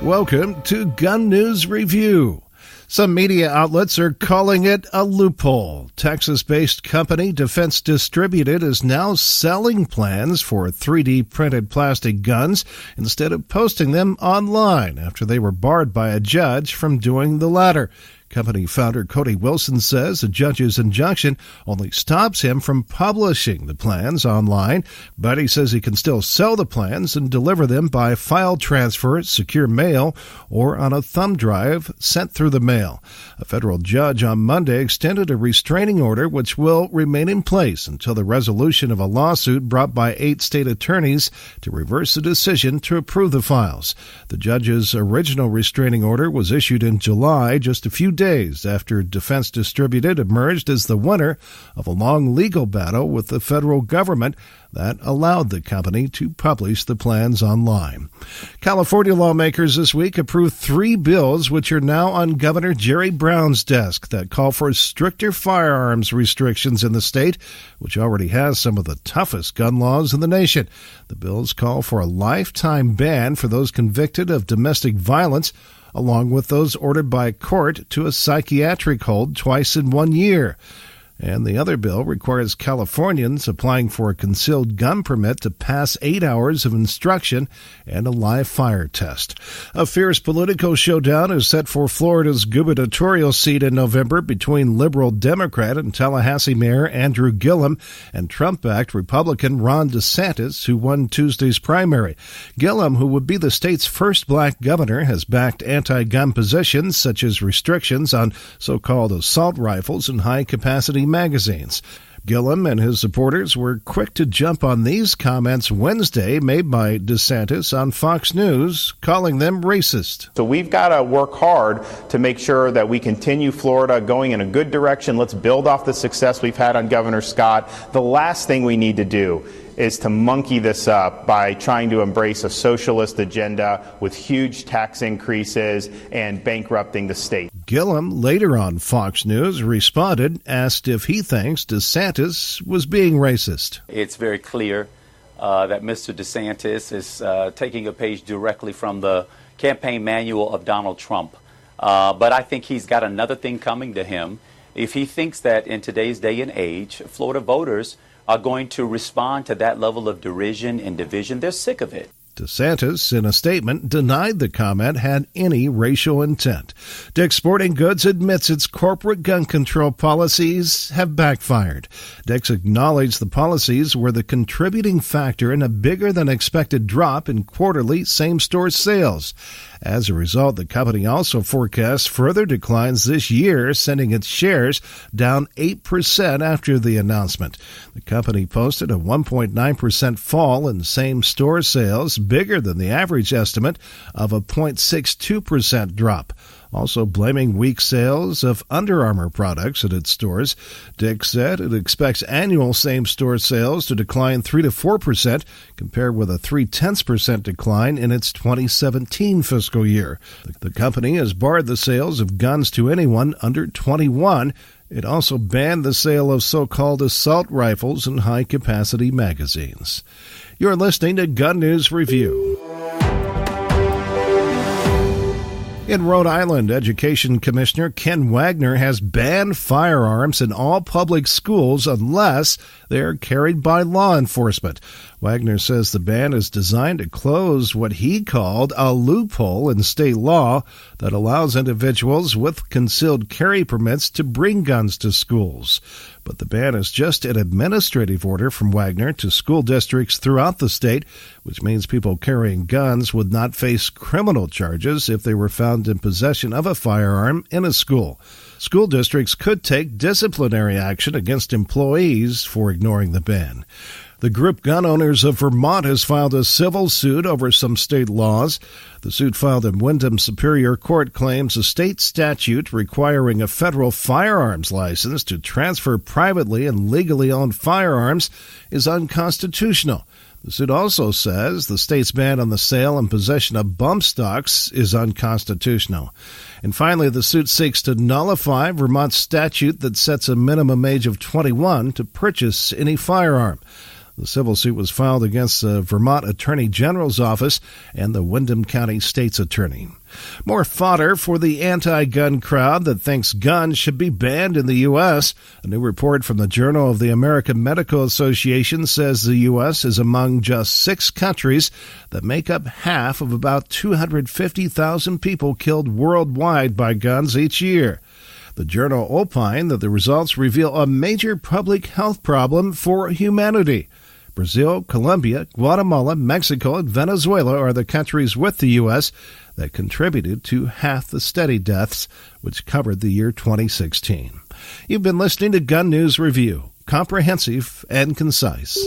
Welcome to Gun News Review. Some media outlets are calling it a loophole. Texas-based company Defense Distributed is now selling plans for 3D printed plastic guns instead of posting them online after they were barred by a judge from doing the latter. Company founder Cody Wilson says a judge's injunction only stops him from publishing the plans online, but he says he can still sell the plans and deliver them by file transfer, secure mail, or on a thumb drive sent through the mail. A federal judge on Monday extended a restraining order which will remain in place until the resolution of a lawsuit brought by 8 state attorneys to reverse the decision to approve the files. The judge's original restraining order was issued in July, just a few days after Defense Distributed emerged as the winner of a long legal battle with the federal government that allowed the company to publish the plans online. California lawmakers this week approved 3 bills which are now on Governor Jerry Brown's desk that call for stricter firearms restrictions in the state, which already has some of the toughest gun laws in the nation. The bills call for a lifetime ban for those convicted of domestic violence, along with those ordered by a court to a psychiatric hold twice in 1 year. And the other bill requires Californians applying for a concealed gun permit to pass 8 hours of instruction and a live fire test. A fierce political showdown is set for Florida's gubernatorial seat in November between liberal Democrat and Tallahassee Mayor Andrew Gillum and Trump-backed Republican Ron DeSantis, who won Tuesday's primary. Gillum, who would be the state's first black governor, has backed anti-gun positions such as restrictions on so-called assault rifles and high-capacity magazines. Gillum and his supporters were quick to jump on these comments Wednesday made by DeSantis on Fox News, calling them racist. So we've got to work hard to make sure that we continue Florida going in a good direction. Let's build off the success we've had on Governor Scott. The last thing we need to do is to monkey this up by trying to embrace a socialist agenda with huge tax increases and bankrupting the state. Gillum, later on Fox News, responded, asked if he thinks DeSantis was being racist. It's very clear that Mr. DeSantis is taking a page directly from the campaign manual of Donald Trump. But I think he's got another thing coming to him. If he thinks that in today's day and age, Florida voters are going to respond to that level of derision and division, they're sick of it. DeSantis, in a statement, denied the comment had any racial intent. Dick's Sporting Goods admits its corporate gun control policies have backfired. Dick's acknowledged the policies were the contributing factor in a bigger-than-expected drop in quarterly same-store sales. As a result, the company also forecasts further declines this year, sending its shares down 8% after the announcement. The company posted a 1.9% fall in same-store sales, bigger than the average estimate of a 0.62% drop. Also blaming weak sales of Under Armour products at its stores. Dick said it expects annual same-store sales to decline 3 to 4%, compared with a 0.3% decline in its 2017 fiscal year. The company has barred the sales of guns to anyone under 21. It also banned the sale of so-called assault rifles and high-capacity magazines. You're listening to Gun News Review. In Rhode Island, Education Commissioner Ken Wagner has banned firearms in all public schools unless they are carried by law enforcement. Wagner says the ban is designed to close what he called a loophole in state law that allows individuals with concealed carry permits to bring guns to schools. But the ban is just an administrative order from Wagner to school districts throughout the state, which means people carrying guns would not face criminal charges if they were found in possession of a firearm in a school. School districts could take disciplinary action against employees for ignoring the ban. The group Gun Owners of Vermont has filed a civil suit over some state laws. The suit filed in Windham Superior Court claims a state statute requiring a federal firearms license to transfer privately and legally owned firearms is unconstitutional. The suit also says the state's ban on the sale and possession of bump stocks is unconstitutional. And finally, the suit seeks to nullify Vermont's statute that sets a minimum age of 21 to purchase any firearm. The civil suit was filed against the Vermont Attorney General's office and the Windham County State's Attorney. More fodder for the anti-gun crowd that thinks guns should be banned in the U.S. A new report from the Journal of the American Medical Association says the U.S. is among just 6 countries that make up half of about 250,000 people killed worldwide by guns each year. The journal opined that the results reveal a major public health problem for humanity. Brazil, Colombia, Guatemala, Mexico, and Venezuela are the countries with the U.S. that contributed to half the steady deaths, which covered the year 2016. You've been listening to Gun News Review, comprehensive and concise.